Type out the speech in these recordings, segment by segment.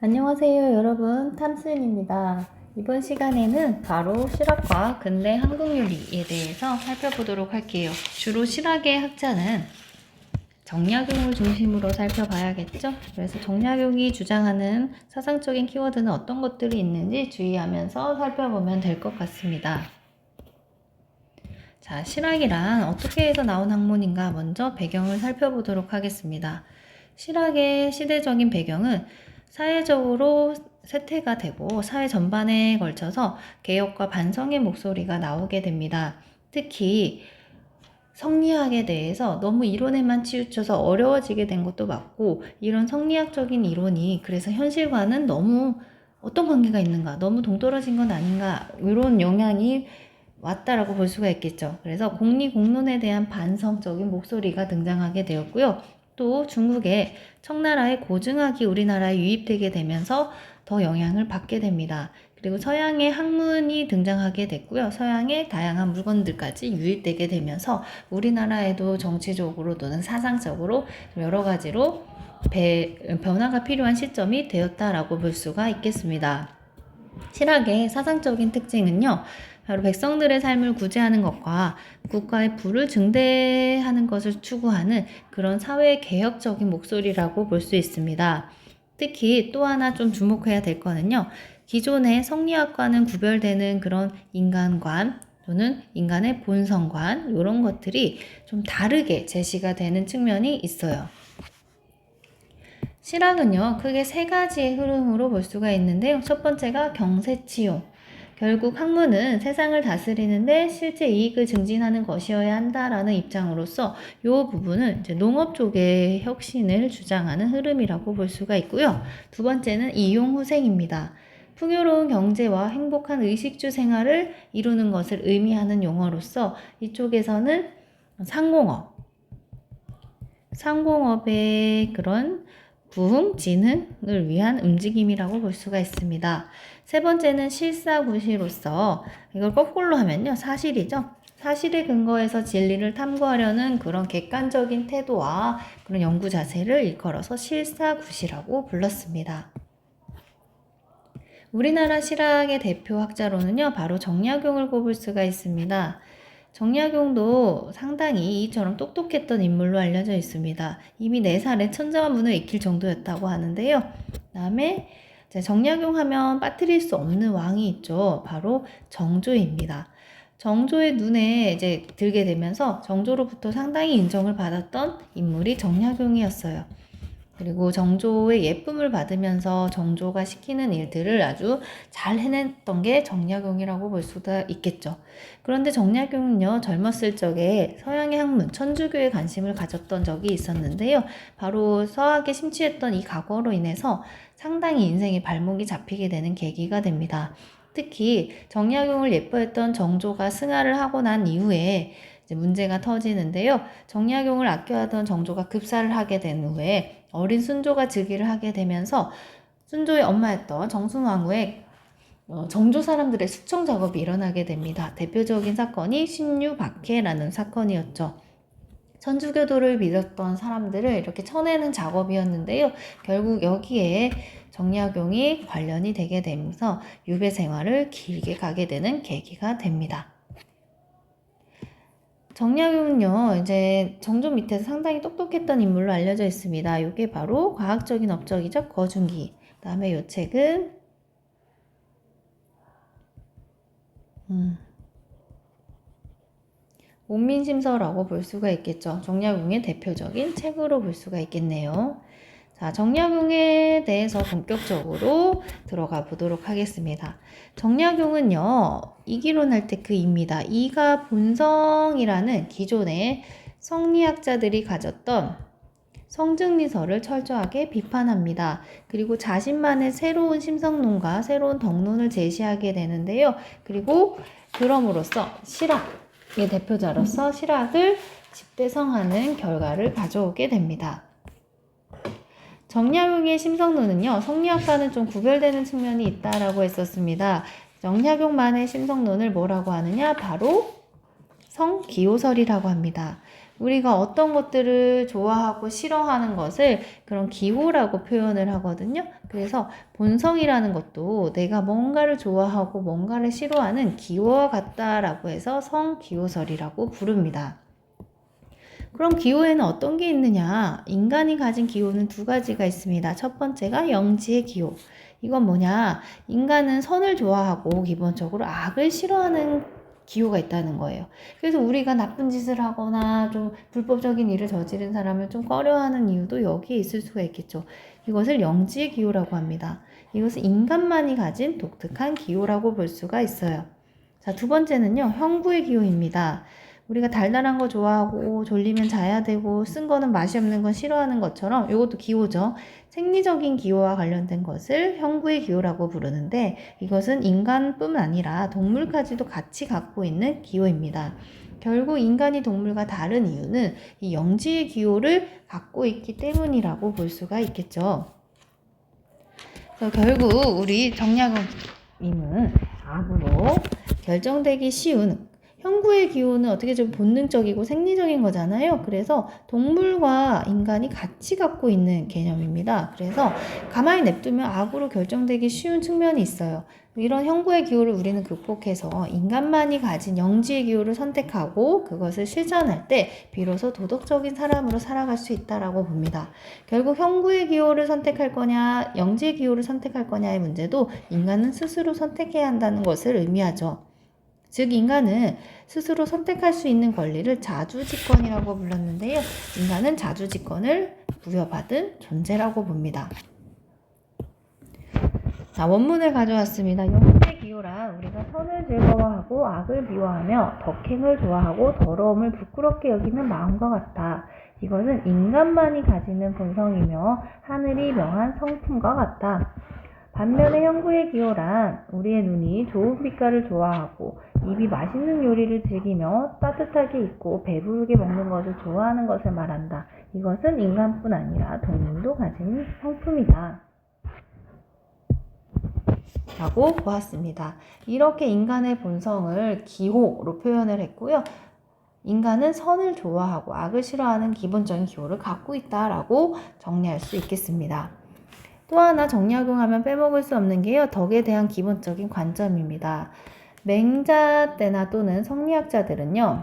안녕하세요 여러분, 탐스인입니다. 이번 시간에는 바로 실학과 근대 한국요리에 대해서 살펴보도록 할게요. 주로 실학의 학자는 정약용을 중심으로 살펴봐야겠죠? 그래서 정약용이 주장하는 사상적인 키워드는 어떤 것들이 있는지 주의하면서 살펴보면 될 것 같습니다. 자, 실학이란 어떻게 해서 나온 학문인가 먼저 배경을 살펴보도록 하겠습니다. 실학의 시대적인 배경은 사회적으로 쇠퇴가 되고 사회 전반에 걸쳐서 개혁과 반성의 목소리가 나오게 됩니다. 특히 성리학에 대해서 너무 이론에만 치우쳐서 어려워지게 된 것도 맞고, 이런 성리학적인 이론이 그래서 현실과는 너무 어떤 관계가 있는가, 너무 동떨어진 건 아닌가, 이런 영향이 왔다라고 볼 수가 있겠죠. 그래서 공리공론에 대한 반성적인 목소리가 등장하게 되었고요. 또 중국의 청나라의 고증학이 우리나라에 유입되게 되면서 더 영향을 받게 됩니다. 그리고 서양의 학문이 등장하게 됐고요. 서양의 다양한 물건들까지 유입되게 되면서 우리나라에도 정치적으로 또는 사상적으로 여러 가지로 변화가 필요한 시점이 되었다라고 볼 수가 있겠습니다. 실학의 사상적인 특징은요, 바로 백성들의 삶을 구제하는 것과 국가의 부를 증대하는 것을 추구하는 그런 사회 개혁적인 목소리라고 볼 수 있습니다. 특히 또 하나 좀 주목해야 될 거는요, 기존의 성리학과는 구별되는 그런 인간관 또는 인간의 본성관, 이런 것들이 좀 다르게 제시가 되는 측면이 있어요. 실학은요, 크게 세 가지의 흐름으로 볼 수가 있는데요. 첫 번째가 경세치용. 결국 학문은 세상을 다스리는데 실제 이익을 증진하는 것이어야 한다라는 입장으로서 이 부분은 이제 농업 쪽의 혁신을 주장하는 흐름이라고 볼 수가 있고요. 두 번째는 이용후생입니다. 풍요로운 경제와 행복한 의식주 생활을 이루는 것을 의미하는 용어로서 이쪽에서는 상공업의 그런 부흥, 진흥을 위한 움직임이라고 볼 수가 있습니다. 세 번째는 실사구시로서, 이걸 거꾸로 하면요, 사실이죠. 사실에 근거해서 진리를 탐구하려는 그런 객관적인 태도와 그런 연구 자세를 일컬어서 실사구시라고 불렀습니다. 우리나라 실학의 대표 학자로는요, 바로 정약용을 꼽을 수가 있습니다. 정약용도 상당히 이처럼 똑똑했던 인물로 알려져 있습니다. 이미 4살에 천자문을 익힐 정도였다고 하는데요. 그다음에 정약용 하면 빠뜨릴 수 없는 왕이 있죠. 바로 정조입니다. 정조의 눈에 이제 들게 되면서 정조로부터 상당히 인정을 받았던 인물이 정약용이었어요. 그리고 정조의 예쁨을 받으면서 정조가 시키는 일들을 아주 잘 해냈던 게 정약용이라고 볼 수가 있겠죠. 그런데 정약용은요, 젊었을 적에 서양의 학문, 천주교에 관심을 가졌던 적이 있었는데요. 바로 서학에 심취했던 이 과거로 인해서 상당히 인생의 발목이 잡히게 되는 계기가 됩니다. 특히 정약용을 예뻐했던 정조가 승하를 하고 난 이후에 이제 문제가 터지는데요. 정약용을 아껴하던 정조가 급사를 하게 된 후에 어린 순조가 즉위를 하게 되면서 순조의 엄마였던 정순왕후의 정조 사람들의 수청 작업이 일어나게 됩니다. 대표적인 사건이 신유박해라는 사건이었죠. 천주교도를 믿었던 사람들을 이렇게 쳐내는 작업이었는데요. 결국 여기에 정약용이 관련이 되게 되면서 유배 생활을 길게 가게 되는 계기가 됩니다. 정약용은요, 이제 정조 밑에서 상당히 똑똑했던 인물로 알려져 있습니다. 이게 바로 과학적인 업적이죠. 거중기. 그 다음에 이 책은 온민심서라고 볼 수가 있겠죠. 정약용의 대표적인 책으로 볼 수가 있겠네요. 자, 정약용에 대해서 본격적으로 들어가 보도록 하겠습니다. 정약용은요, 이기론할 때 그 이입니다. 이가 본성이라는 기존의 성리학자들이 가졌던 성증리설을 철저하게 비판합니다. 그리고 자신만의 새로운 심성론과 새로운 덕론을 제시하게 되는데요. 그리고 그럼으로써 실학의 대표자로서 실학을 집대성하는 결과를 가져오게 됩니다. 정약용의 심성론은요, 성리학과는 좀 구별되는 측면이 있다라고 했었습니다. 정약용만의 심성론을 뭐라고 하느냐? 바로 성기호설이라고 합니다. 우리가 어떤 것들을 좋아하고 싫어하는 것을 그런 기호라고 표현을 하거든요. 그래서 본성이라는 것도 내가 뭔가를 좋아하고 뭔가를 싫어하는 기호와 같다라고 해서 성기호설이라고 부릅니다. 그럼 기호에는 어떤 게 있느냐? 인간이 가진 기호는 두 가지가 있습니다. 첫 번째가 영지의 기호. 이건 뭐냐? 인간은 선을 좋아하고 기본적으로 악을 싫어하는 기호가 있다는 거예요. 그래서 우리가 나쁜 짓을 하거나 좀 불법적인 일을 저지른 사람을 좀 꺼려하는 이유도 여기에 있을 수가 있겠죠. 이것을 영지의 기호라고 합니다. 이것은 인간만이 가진 독특한 기호라고 볼 수가 있어요. 자, 두 번째는요, 형부의 기호입니다. 우리가 달달한 거 좋아하고 졸리면 자야 되고 쓴 거는 맛이 없는 건 싫어하는 것처럼 이것도 기호죠. 생리적인 기호와 관련된 것을 형부의 기호라고 부르는데 이것은 인간뿐 아니라 동물까지도 같이 갖고 있는 기호입니다. 결국 인간이 동물과 다른 이유는 이 영지의 기호를 갖고 있기 때문이라고 볼 수가 있겠죠. 그래서 결국 우리 정약용님은 악으로 결정되기 쉬운 형부의 기호는 어떻게 좀 본능적이고 생리적인 거잖아요. 그래서 동물과 인간이 같이 갖고 있는 개념입니다. 그래서 가만히 냅두면 악으로 결정되기 쉬운 측면이 있어요. 이런 형부의 기호를 우리는 극복해서 인간만이 가진 영지의 기호를 선택하고 그것을 실천할 때 비로소 도덕적인 사람으로 살아갈 수 있다라고 봅니다. 결국 형부의 기호를 선택할 거냐, 영지의 기호를 선택할 거냐의 문제도 인간은 스스로 선택해야 한다는 것을 의미하죠. 즉 인간은 스스로 선택할 수 있는 권리를 자주지권이라고 불렀는데요. 인간은 자주지권을 부여받은 존재라고 봅니다. 자, 원문을 가져왔습니다. 영지의 기호란 우리가 선을 즐거워하고 악을 미워하며 덕행을 좋아하고 더러움을 부끄럽게 여기는 마음과 같다. 이것은 인간만이 가지는 본성이며 하늘이 명한 성품과 같다. 반면에 형부의 기호란 우리의 눈이 좋은 빛깔을 좋아하고 입이 맛있는 요리를 즐기며 따뜻하게 입고 배부르게 먹는 것을 좋아하는 것을 말한다. 이것은 인간뿐 아니라 동물도 가진 성품이다. 라고 보았습니다. 이렇게 인간의 본성을 기호로 표현을 했고요. 인간은 선을 좋아하고 악을 싫어하는 기본적인 기호를 갖고 있다라고 정리할 수 있겠습니다. 또 하나 정약용하면 빼먹을 수 없는 게요. 덕에 대한 기본적인 관점입니다. 맹자 때나 또는 성리학자들은요.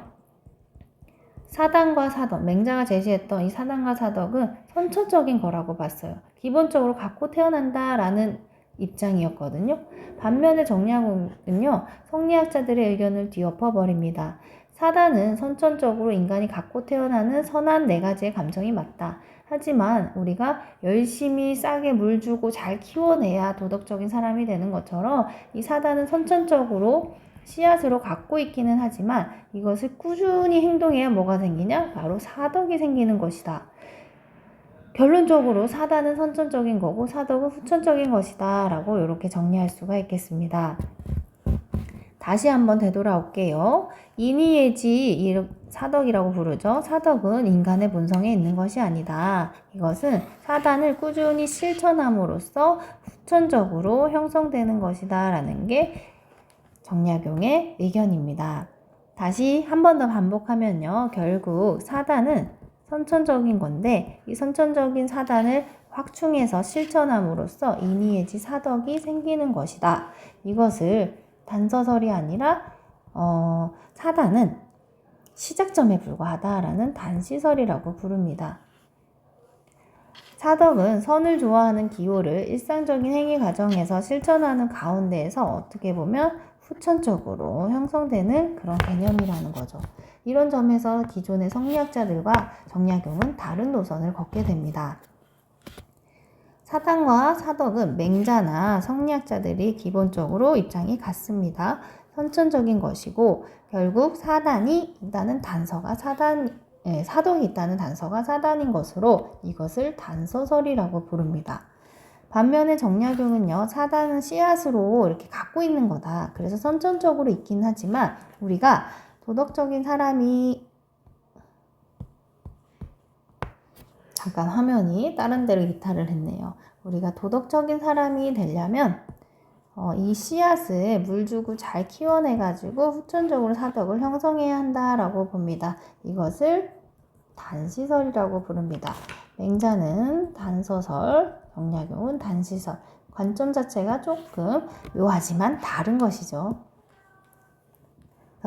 사단과 사덕, 맹자가 제시했던 이 사단과 사덕은 선천적인 거라고 봤어요. 기본적으로 갖고 태어난다라는 입장이었거든요. 반면에 정약용은요. 성리학자들의 의견을 뒤엎어버립니다. 사단은 선천적으로 인간이 갖고 태어나는 선한 네 가지의 감정이 맞다. 하지만 우리가 열심히 싸게 물 주고 잘 키워내야 도덕적인 사람이 되는 것처럼 이 사단은 선천적으로 씨앗으로 갖고 있기는 하지만 이것을 꾸준히 행동해야 뭐가 생기냐? 바로 사덕이 생기는 것이다. 결론적으로 사단은 선천적인 거고 사덕은 후천적인 것이다 라고 이렇게 정리할 수가 있겠습니다. 다시 한번 되돌아올게요. 인의예지 사덕이라고 부르죠. 사덕은 인간의 본성에 있는 것이 아니다. 이것은 사단을 꾸준히 실천함으로써 후천적으로 형성되는 것이다 라는 게 정약용의 의견입니다. 다시 한 번 더 반복하면요. 결국 사단은 선천적인 건데 이 선천적인 사단을 확충해서 실천함으로써 인의예지 사덕이 생기는 것이다. 이것을 단서설이 아니라 사단은 시작점에 불과하다라는 단시설이라고 부릅니다. 사덕은 선을 좋아하는 기호를 일상적인 행위 과정에서 실천하는 가운데에서 어떻게 보면 후천적으로 형성되는 그런 개념이라는 거죠. 이런 점에서 기존의 성리학자들과 정약용은 다른 노선을 걷게 됩니다. 사단과 사덕은 맹자나 성리학자들이 기본적으로 입장이 같습니다. 선천적인 것이고 결국 사단이 있다는 단서가 사덕이 있다는 단서가 사단인 것으로 이것을 단서설이라고 부릅니다. 반면에 정약용은요, 사단은 씨앗으로 이렇게 갖고 있는 거다. 그래서 선천적으로 있긴 하지만 우리가 도덕적인 사람이 잠깐 화면이 다른 데로 이탈을 했네요. 우리가 도덕적인 사람이 되려면 이 씨앗을 물 주고 잘 키워내가지고 후천적으로 사덕을 형성해야 한다라고 봅니다. 이것을 단시설이라고 부릅니다. 맹자는 단서설, 정약용은 단시설. 관점 자체가 조금 묘하지만 다른 것이죠.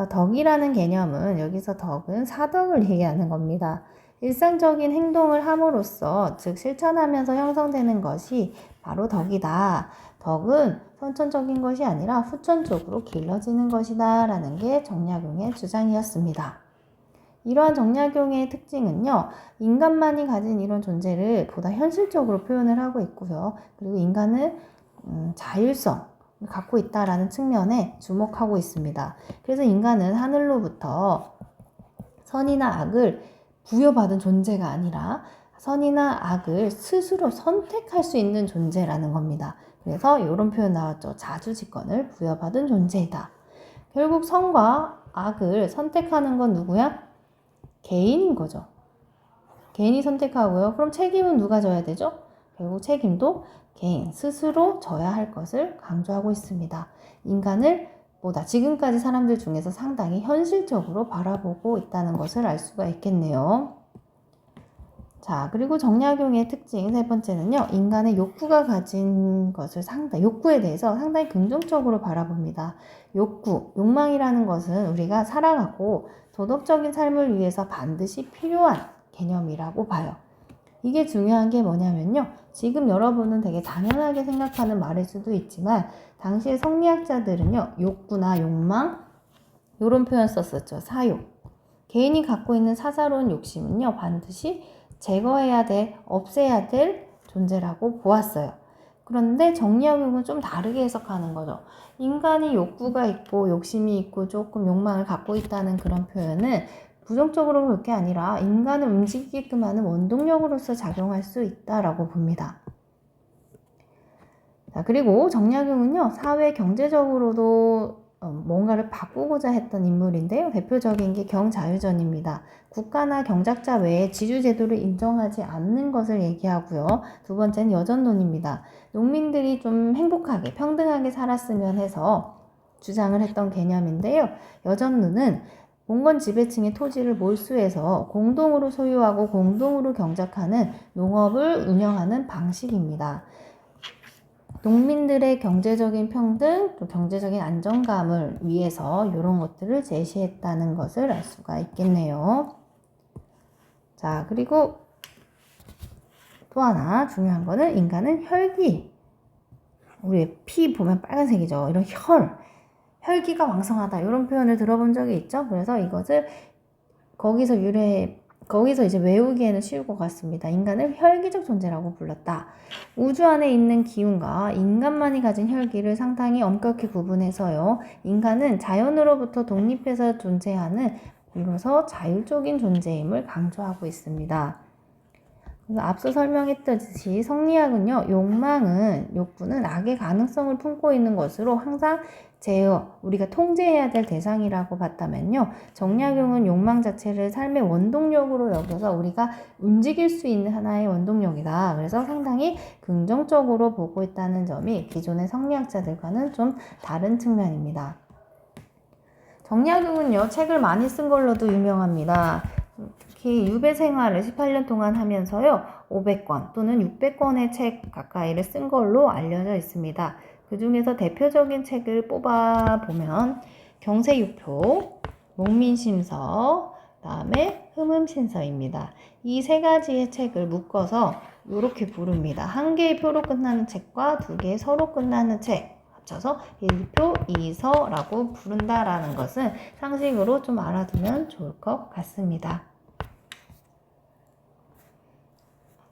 덕이라는 개념은 여기서 덕은 사덕을 얘기하는 겁니다. 일상적인 행동을 함으로써 즉 실천하면서 형성되는 것이 바로 덕이다. 덕은 선천적인 것이 아니라 후천적으로 길러지는 것이다 라는 게 정약용의 주장이었습니다. 이러한 정약용의 특징은요, 인간만이 가진 이런 존재를 보다 현실적으로 표현을 하고 있고요. 그리고 인간은 자율성 갖고 있다라는 측면에 주목하고 있습니다. 그래서 인간은 하늘로부터 선이나 악을 부여받은 존재가 아니라 선이나 악을 스스로 선택할 수 있는 존재라는 겁니다. 그래서 이런 표현 나왔죠. 자주지권을 부여받은 존재이다. 결국 선과 악을 선택하는 건 누구야? 개인인 거죠. 개인이 선택하고요. 그럼 책임은 누가 져야 되죠? 결국 책임도 개인 스스로 져야 할 것을 강조하고 있습니다. 인간을 보다 지금까지 사람들 중에서 상당히 현실적으로 바라보고 있다는 것을 알 수가 있겠네요. 자, 그리고 정약용의 특징 세 번째는요. 인간의 욕구가 가진 것을 욕구에 대해서 상당히 긍정적으로 바라봅니다. 욕망이라는 것은 우리가 살아가고 도덕적인 삶을 위해서 반드시 필요한 개념이라고 봐요. 이게 중요한 게 뭐냐면요. 지금 여러분은 되게 당연하게 생각하는 말일 수도 있지만 당시의 성리학자들은요. 욕구나 욕망 이런 표현 썼었죠. 사욕. 개인이 갖고 있는 사사로운 욕심은요. 반드시 제거해야 될, 없애야 될 존재라고 보았어요. 그런데 정약용은 좀 다르게 해석하는 거죠. 인간이 욕구가 있고 욕심이 있고 조금 욕망을 갖고 있다는 그런 표현은 부정적으로 볼 게 아니라 인간을 움직이게끔 하는 원동력으로서 작용할 수 있다라고 봅니다. 자, 그리고 정약용은요, 사회 경제적으로도 뭔가를 바꾸고자 했던 인물인데요. 대표적인 게 경자유전입니다. 국가나 경작자 외에 지주제도를 인정하지 않는 것을 얘기하고요. 두 번째는 여전론입니다. 농민들이 좀 행복하게 평등하게 살았으면 해서 주장을 했던 개념인데요. 여전론은 봉건 지배층의 토지를 몰수해서 공동으로 소유하고 공동으로 경작하는 농업을 운영하는 방식입니다. 농민들의 경제적인 평등, 또 경제적인 안정감을 위해서 이런 것들을 제시했다는 것을 알 수가 있겠네요. 자, 그리고 또 하나 중요한 거는 인간은 혈기. 우리 피 보면 빨간색이죠. 이런 혈기가 왕성하다. 이런 표현을 들어본 적이 있죠. 그래서 이것을 거기서 이제 외우기에는 쉬울 것 같습니다. 인간을 혈기적 존재라고 불렀다. 우주 안에 있는 기운과 인간만이 가진 혈기를 상당히 엄격히 구분해서요. 인간은 자연으로부터 독립해서 존재하는 비로소 자율적인 존재임을 강조하고 있습니다. 그래서 앞서 설명했듯이 성리학은요, 욕구는 악의 가능성을 품고 있는 것으로 항상 우리가 통제해야 될 대상이라고 봤다면요, 정약용은 욕망 자체를 삶의 원동력으로 여겨서 우리가 움직일 수 있는 하나의 원동력이다. 그래서 상당히 긍정적으로 보고 있다는 점이 기존의 성리학자들과는 좀 다른 측면입니다. 정약용은요, 책을 많이 쓴 걸로도 유명합니다. 특히 유배 생활을 18년 동안 하면서요, 500권 또는 600권의 책 가까이를 쓴 걸로 알려져 있습니다. 그 중에서 대표적인 책을 뽑아보면 경세유표, 목민심서, 그다음에 흠음신서입니다. 이 세 가지의 책을 묶어서 이렇게 부릅니다. 한 개의 표로 끝나는 책과 두 개의 서로 끝나는 책 합쳐서 1표 2서라고 부른다라는 것은 상식으로 좀 알아두면 좋을 것 같습니다.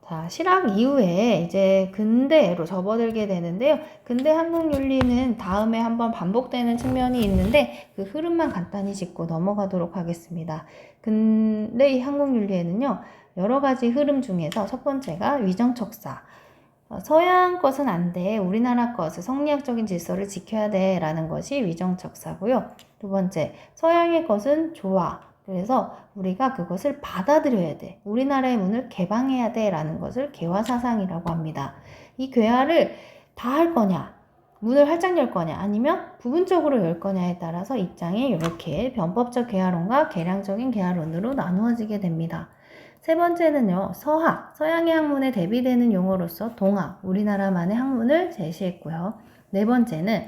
자, 실학 이후에 이제 근대로 접어들게 되는데요. 근대 한국윤리는 다음에 한번 반복되는 측면이 있는데 그 흐름만 간단히 짚고 넘어가도록 하겠습니다. 근대 한국윤리에는요, 여러 가지 흐름 중에서 첫 번째가 위정척사. 서양 것은 안 돼. 우리나라 것을 성리학적인 질서를 지켜야 돼. 라는 것이 위정척사고요. 두 번째, 서양의 것은 좋아. 그래서 우리가 그것을 받아들여야 돼. 우리나라의 문을 개방해야 돼. 라는 것을 개화사상이라고 합니다. 이 개화를 다 할 거냐, 문을 활짝 열 거냐, 아니면 부분적으로 열 거냐에 따라서 입장이 이렇게 변법적 개화론과 계량적인 개화론으로 나누어지게 됩니다. 세 번째는요, 서학, 서양의 학문에 대비되는 용어로서 동학, 우리나라만의 학문을 제시했고요. 네 번째는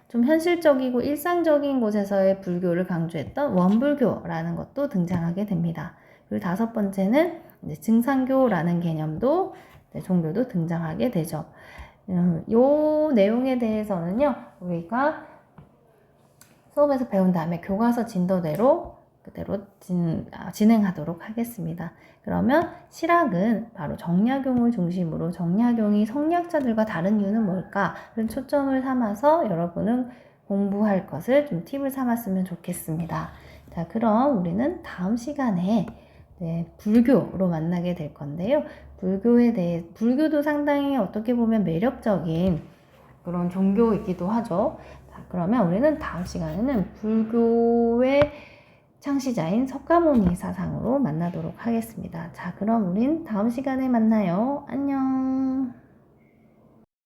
좀 현실적이고 일상적인 곳에서의 불교를 강조했던 원불교라는 것도 등장하게 됩니다. 그리고 다섯 번째는 이제 증산교라는 개념도, 종교도 등장하게 되죠. 요 내용에 대해서는요, 우리가 수업에서 배운 다음에 교과서 진도대로 그대로 진행하도록 하겠습니다. 그러면 실학은 바로 정약용을 중심으로 정약용이 성리학자들과 다른 이유는 뭘까를 초점을 삼아서 여러분은 공부할 것을 좀 팁을 삼았으면 좋겠습니다. 자, 그럼 우리는 다음 시간에 불교로 만나게 될 건데요. 불교도 상당히 어떻게 보면 매력적인 그런 종교이기도 하죠. 자, 그러면 우리는 다음 시간에는 불교의 창시자인 석가모니 사상으로 만나도록 하겠습니다. 자, 그럼 우린 다음 시간에 만나요. 안녕.